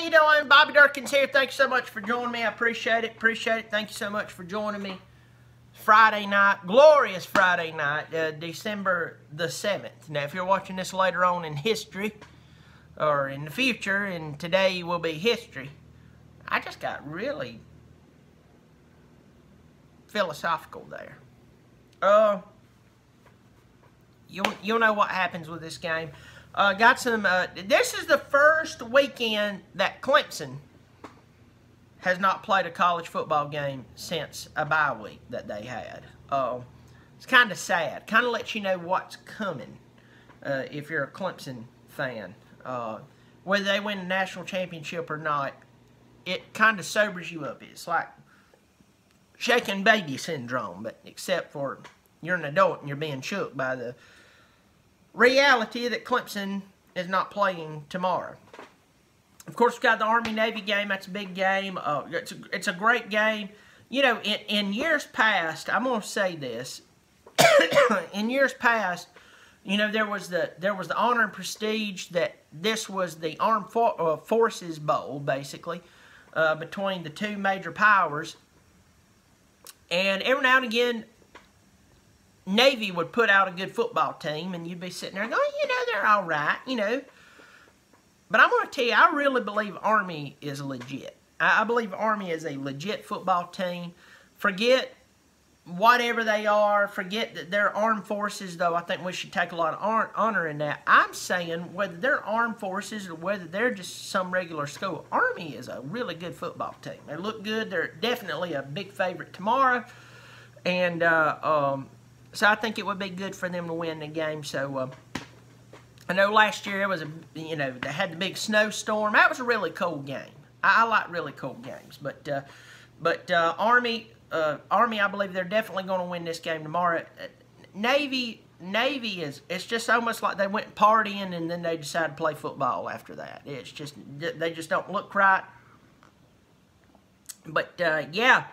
you doing? Bobby Dirkens here. Thanks so much for joining me. I appreciate it. Thank you so much for joining me. Friday night, glorious Friday night, December the 7th. Now, if you're watching this later on in history, or in the future, and today will be history, I just got really philosophical there. You'll know what happens with this game. This is the first weekend that Clemson has not played a college football game since a bye week that they had. It's kind of sad. Kind of lets you know what's coming if you're a Clemson fan. Whether they win the national championship or not, it kind of sobers you up. It's like shaken baby syndrome, but except for you're an adult and you're being shook by the reality that Clemson is not playing tomorrow. Of course, we've got the Army-Navy game. That's a big game. It's a great game. You know, in years past, I'm going to say this. In years past, you know, there was the honor and prestige that this was the Armed Forces Bowl, basically, between the two major powers. And every now and again, Navy would put out a good football team, and you'd be sitting there going, you know, they're all right, you know. But I'm going to tell you, I really believe Army is legit. I believe Army is a legit football team. Forget whatever they are. Forget that they're armed forces, though. I think we should take a lot of honor in that. I'm saying whether they're armed forces or whether they're just some regular school, Army is a really good football team. They look good. They're definitely a big favorite tomorrow. And so I think it would be good for them to win the game. So I know last year it was they had the big snowstorm. That was a really cool game. I like really cool games. But Army, I believe they're definitely going to win this game tomorrow. Navy it's just almost like they went partying and then they decided to play football after that. It's just they just don't look right. But yeah.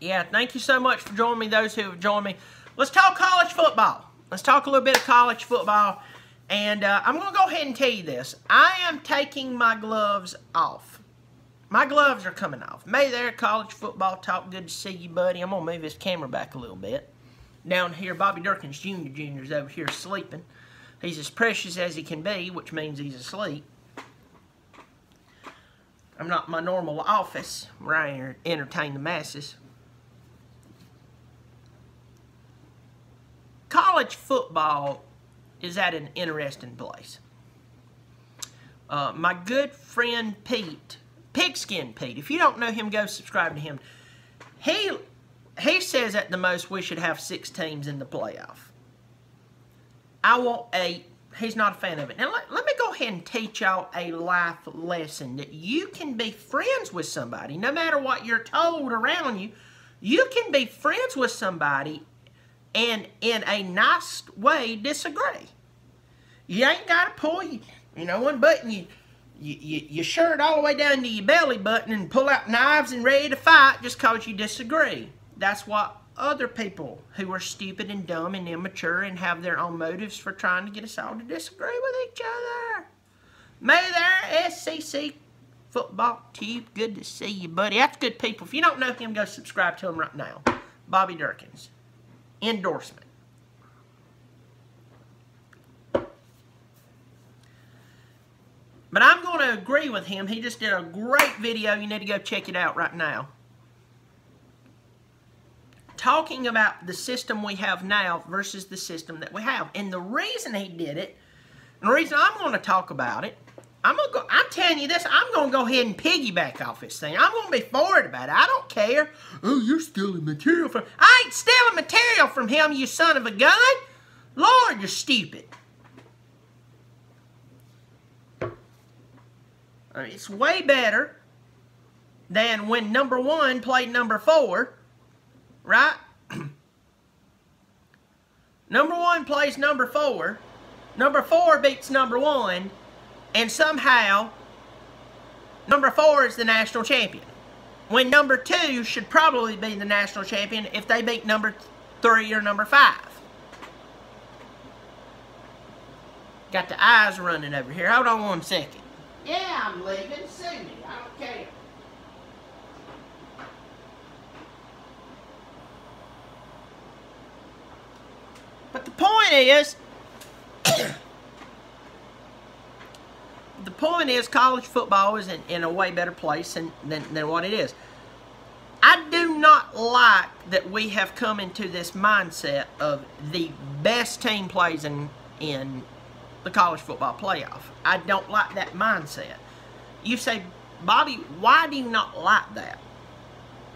Thank you so much for joining me. Those who have joined me. Let's talk college football. Let's talk a little bit of college football. And I'm going to go ahead and tell you this. I am taking my gloves off. My gloves are coming off. May there, college football talk. Good to see you, buddy. I'm going to move this camera back a little bit. Down here, Bobby Dirkens Jr. is over here sleeping. He's as precious as he can be, which means he's asleep. I'm not in my normal office where I entertain the masses. College football is at an interesting place. My good friend Pete, Pigskin Pete, if you don't know him, go subscribe to him. He says at the most we should have 6 teams in the playoff. I want 8. He's not a fan of it. Now, let me go ahead and teach y'all a life lesson that you can be friends with somebody. No matter what you're told around you, you can be friends with somebody and in a nice way disagree. You ain't got to pull one button, your shirt all the way down to your belly button and pull out knives and ready to fight just because you disagree. That's what other people who are stupid and dumb and immature and have their own motives for trying to get us all to disagree with each other. May there, SEC Football Tube. Good to see you, buddy. That's good people. If you don't know him, go subscribe to him right now. Bobby Dirkens. Endorsement. But I'm going to agree with him. He just did a great video. You need to go check it out right now. Talking about the system we have now versus the system that we have. And the reason he did it, and the reason I'm going to talk about it, I'm telling you this, I'm going to go ahead and piggyback off this thing. I'm going to be forward about it. I don't care. Oh, you're stealing material from... I ain't stealing material from him, you son of a gun. Lord, you're stupid. It's way better than when number 1 played number 4, right? Number 1 plays number 4. Number 4 beats number 1. And somehow, number 4 is the national champion. When number 2 should probably be the national champion if they beat number 3 or number 5. Got the eyes running over here. Hold on one second. Yeah, I'm leaving. Sue me. I don't care. But the point is, college football is in a way better place than what it is. I do not like that we have come into this mindset of the best team plays in the college football playoff. I don't like that mindset. You say, Bobby, why do you not like that?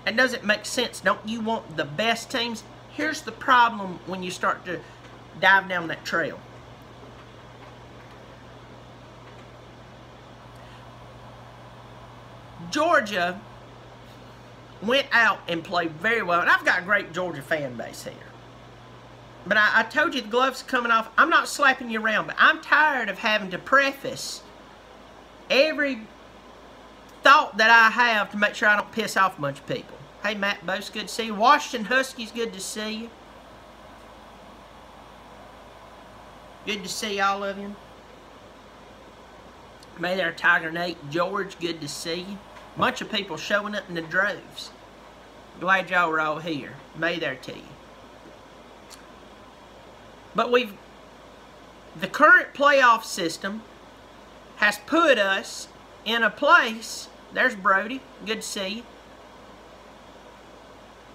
It doesn't make sense. Don't you want the best teams? Here's the problem when you start to dive down that trail. Georgia went out and played very well. And I've got a great Georgia fan base here. But I told you the gloves are coming off. I'm not slapping you around, but I'm tired of having to preface every thought that I have to make sure I don't piss off a bunch of people. Hey, Matt Bose, good to see you. Washington Huskies, good to see you. Good to see all of you. May there Tiger Nate George, good to see you. Bunch of people showing up in the droves. Glad y'all were all here. May there to you. But the current playoff system has put us in a place, there's Brody, good to see you,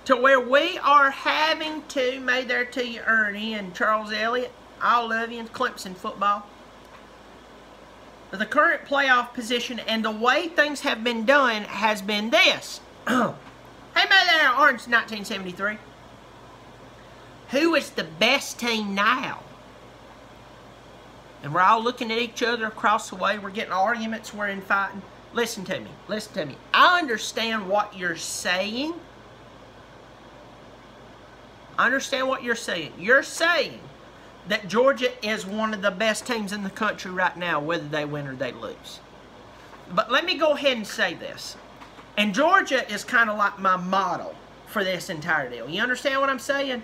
to where we are having to, may there to you Ernie and Charles Elliott, all of you in Clemson football, the current playoff position and the way things have been done has been this. Hey, may there Orange 1973. Who is the best team now? And we're all looking at each other across the way. We're getting arguments. We're in fighting. Listen to me. Listen to me. I understand what you're saying. I understand what you're saying. You're saying that Georgia is one of the best teams in the country right now, whether they win or they lose. But let me go ahead and say this. And Georgia is kind of like my model for this entire deal. You understand what I'm saying?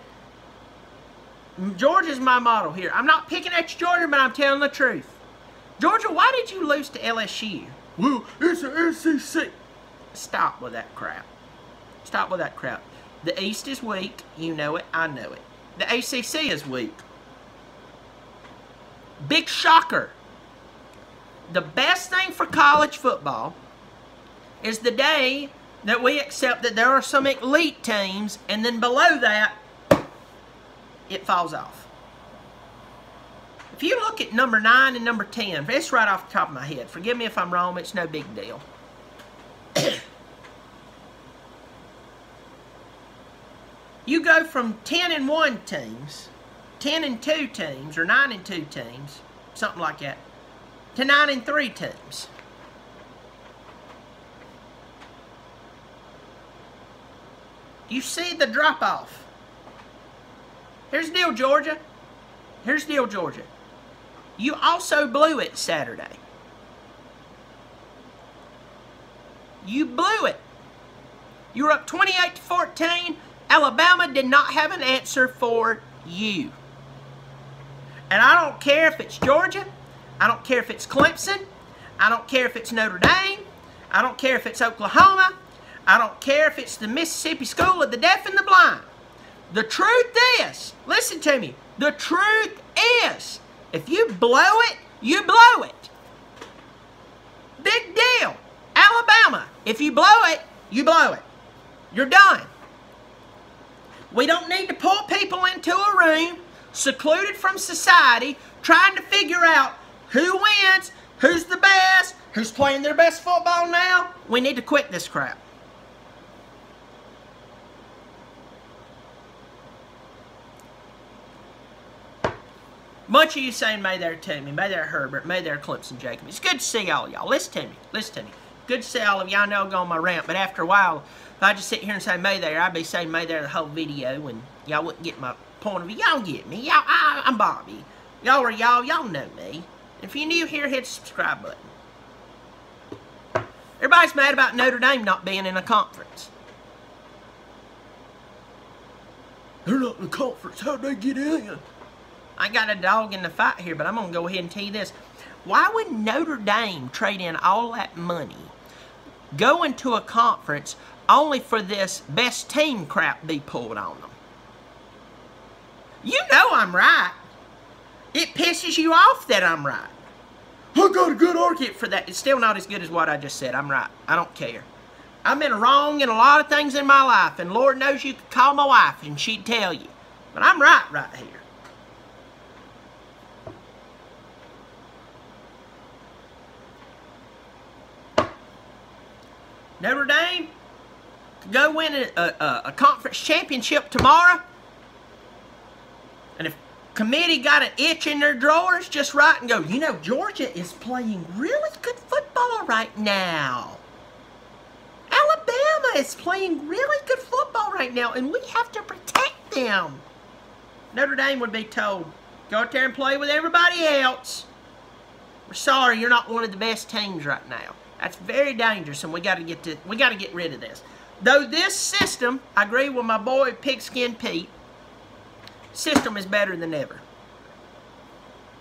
Georgia's my model here. I'm not picking at you, Georgia, but I'm telling the truth. Georgia, why did you lose to LSU? Well, it's the SEC. Stop with that crap. Stop with that crap. The East is weak. You know it. I know it. The ACC is weak. Big shocker. The best thing for college football is the day that we accept that there are some elite teams, and then below that, it falls off. If you look at number 9 and number 10, it's right off the top of my head. Forgive me if I'm wrong, it's no big deal. You go from 10-1 teams, 10-2 teams, or 9-2 teams, something like that, to 9-3 teams. You see the drop-off. Here's the deal, Georgia. Here's the deal, Georgia. You also blew it Saturday. You blew it. You were up 28-14. Alabama did not have an answer for you. And I don't care if it's Georgia. I don't care if it's Clemson. I don't care if it's Notre Dame. I don't care if it's Oklahoma. I don't care if it's the Mississippi School of the Deaf and the Blind. The truth is, listen to me, the truth is, if you blow it, you blow it. Big deal. Alabama, if you blow it, you blow it. You're done. We don't need to pull people into a room, secluded from society, trying to figure out who wins, who's the best, who's playing their best football now. We need to quit this crap. Much of you saying, may there Timmy, may there Herbert, may there Clemson Jacob. It's good to see all of y'all. Listen to me. Listen to me. Good to see all of y'all. I know I go on my rant, but after a while, if I just sit here and say may there, I'd be saying may there the whole video, and y'all wouldn't get my point of view. Y'all get me. Y'all, I'm Bobby. Y'all are y'all. Y'all know me. If you're new here, hit the subscribe button. Everybody's mad about Notre Dame not being in a conference. They're not in a conference. How'd they get in? I got a dog in the fight here, but I'm going to go ahead and tell you this. Why would Notre Dame trade in all that money, go into a conference, only for this best team crap be pulled on them? You know I'm right. It pisses you off that I'm right. I got a good argument for that. It's still not as good as what I just said. I'm right. I don't care. I've been wrong in a lot of things in my life, and Lord knows you could call my wife and she'd tell you. But I'm right here. Notre Dame could go win a conference championship tomorrow, and if committee got an itch in their drawers, just right and go, you know, Georgia is playing really good football right now. Alabama is playing really good football right now, and we have to protect them. Notre Dame would be told, go out there and play with everybody else. We're sorry, you're not one of the best teams right now. That's very dangerous, and we got to get rid of this. Though this system, I agree with my boy Pigskin Pete, system is better than ever.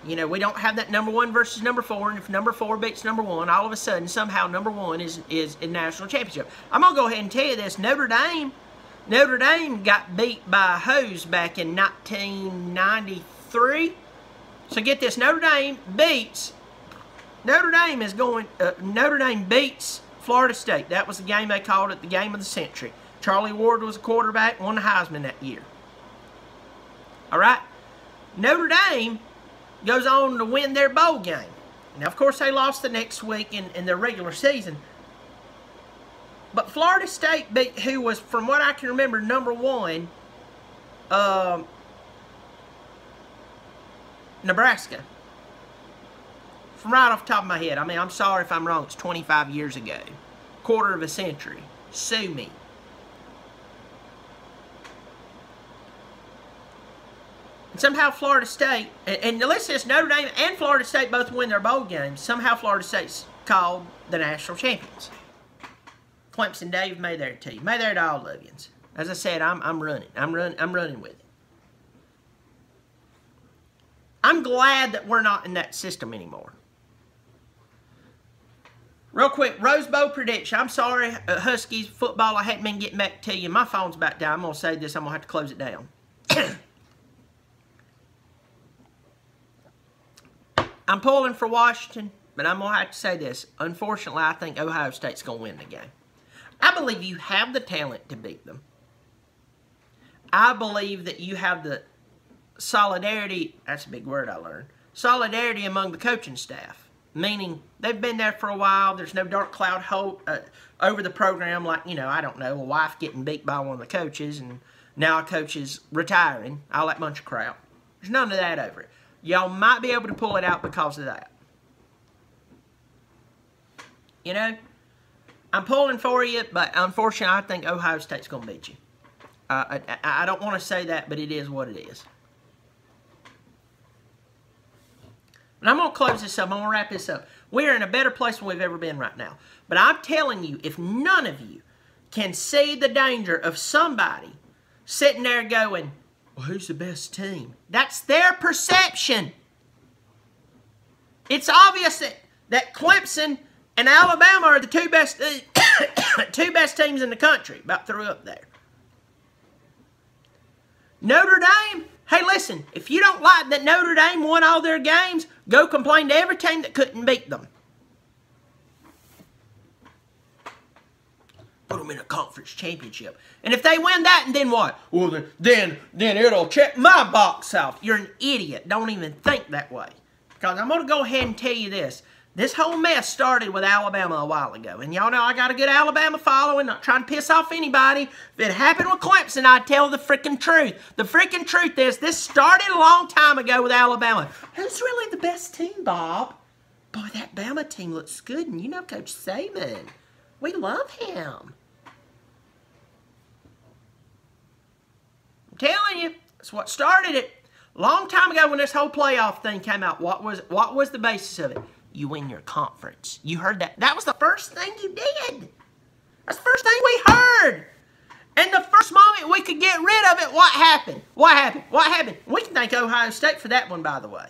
You know, we don't have that number 1 versus number 4, and if number 4 beats number 1, all of a sudden, somehow number 1 is in national championship. I'm going to go ahead and tell you this. Notre Dame got beat by a hose back in 1993. So get this, Notre Dame beats Florida State. That was the game they called it the game of the century. Charlie Ward was a quarterback, won the Heisman that year. All right? Notre Dame goes on to win their bowl game. Now, of course, they lost the next week in their regular season. But Florida State beat, who was, from what I can remember, number 1, Nebraska. From right off the top of my head. I mean, I'm sorry if I'm wrong. It's 25 years ago. Quarter of a century. Sue me. And somehow Florida State, and listen, it's Notre Dame and Florida State both win their bowl games. Somehow Florida State's called the national champions. Clemson, Dave, may there to you. May there to all of you. As I said, I'm running. I'm running with it. I'm glad that we're not in that system anymore. Real quick, Rose Bowl prediction. I'm sorry, Huskies football, I hadn't been getting back to you. My phone's about down. I'm going to say this. I'm going to have to close it down. I'm pulling for Washington, but I'm going to have to say this. Unfortunately, I think Ohio State's going to win the game. I believe you have the talent to beat them. I believe that you have the solidarity, that's a big word I learned, solidarity among the coaching staff. Meaning, they've been there for a while. There's no dark cloud over the program like, you know, I don't know, a wife getting beat by one of the coaches and now a coach is retiring. All that bunch of crap. There's none of that over it. Y'all might be able to pull it out because of that. You know, I'm pulling for you, but unfortunately, I think Ohio State's going to beat you. I don't want to say that, but it is what it is. And I'm going to close this up. I'm going to wrap this up. We're in a better place than we've ever been right now. But I'm telling you, if none of you can see the danger of somebody sitting there going, well, who's the best team? That's their perception. It's obvious that Clemson and Alabama are the two best teams in the country. About threw up there. Notre Dame, hey, listen, if you don't like that Notre Dame won all their games, go complain to every team that couldn't beat them. Put them in a conference championship. And if they win that, and then what? Well, then it'll check my box off. You're an idiot. Don't even think that way. Because I'm going to go ahead and tell you this. This whole mess started with Alabama a while ago. And y'all know I got a good Alabama following, not trying to piss off anybody. If it happened with Clemson, I'd tell the freaking truth. The freaking truth is this started a long time ago with Alabama. Who's really the best team, Bob? Boy, that Bama team looks good. And you know Coach Saban. We love him. I'm telling you, that's what started it. A long time ago when this whole playoff thing came out, what was the basis of it? You win your conference. You heard that. That was the first thing you did. That's the first thing we heard. And the first moment we could get rid of it, what happened? What happened? What happened? We can thank Ohio State for that one, by the way.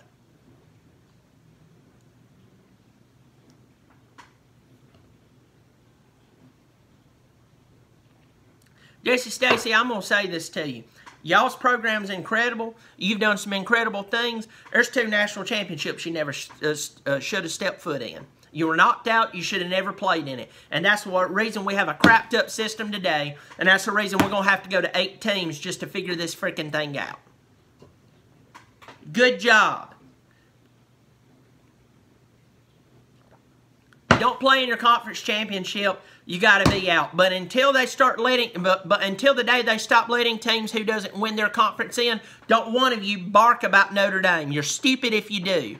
Jesse Stacy, I'm going to say this to you. Y'all's program's incredible. You've done some incredible things. There's 2 national championships you never should have stepped foot in. You were knocked out. You should have never played in it. And that's the reason we have a crapped up system today. And that's the reason we're going to have to go to 8 teams just to figure this freaking thing out. Good job. Don't play in your conference championship. You got to be out. But until they start letting, but until the day they stop letting teams who doesn't win their conference in, don't one of you bark about Notre Dame. You're stupid if you do.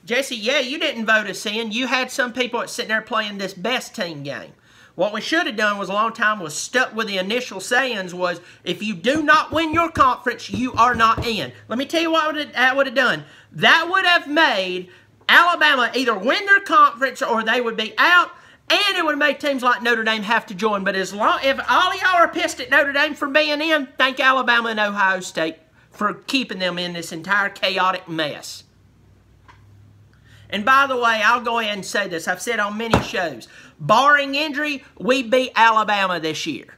Jesse, yeah, you didn't vote us in. You had some people that sitting there playing this best team game. What we should have done was a long time was stuck with the initial sayings was, if you do not win your conference, you are not in. Let me tell you what that would have done. That would have made Alabama either win their conference or they would be out, and it would have made teams like Notre Dame have to join. But if all of y'all are pissed at Notre Dame for being in, thank Alabama and Ohio State for keeping them in this entire chaotic mess. And by the way, I'll go ahead and say this. I've said on many shows, barring injury, we beat Alabama this year.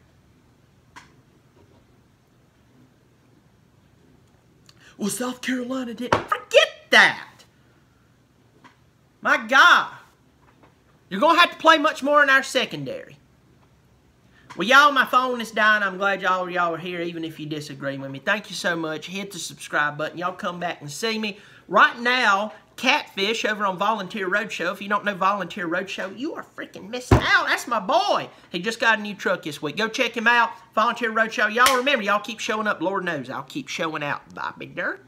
Well, South Carolina didn't. Forget that. My God. You're going to have to play much more in our secondary. Well, y'all, my phone is dying. I'm glad y'all are here, even if you disagree with me. Thank you so much. Hit the subscribe button. Y'all come back and see me. Right now, Catfish over on Volunteer Roadshow. If you don't know Volunteer Roadshow, you are freaking missing out. That's my boy. He just got a new truck this week. Go check him out. Volunteer Roadshow. Y'all remember, y'all keep showing up. Lord knows I'll keep showing out. Bobby Dirkens.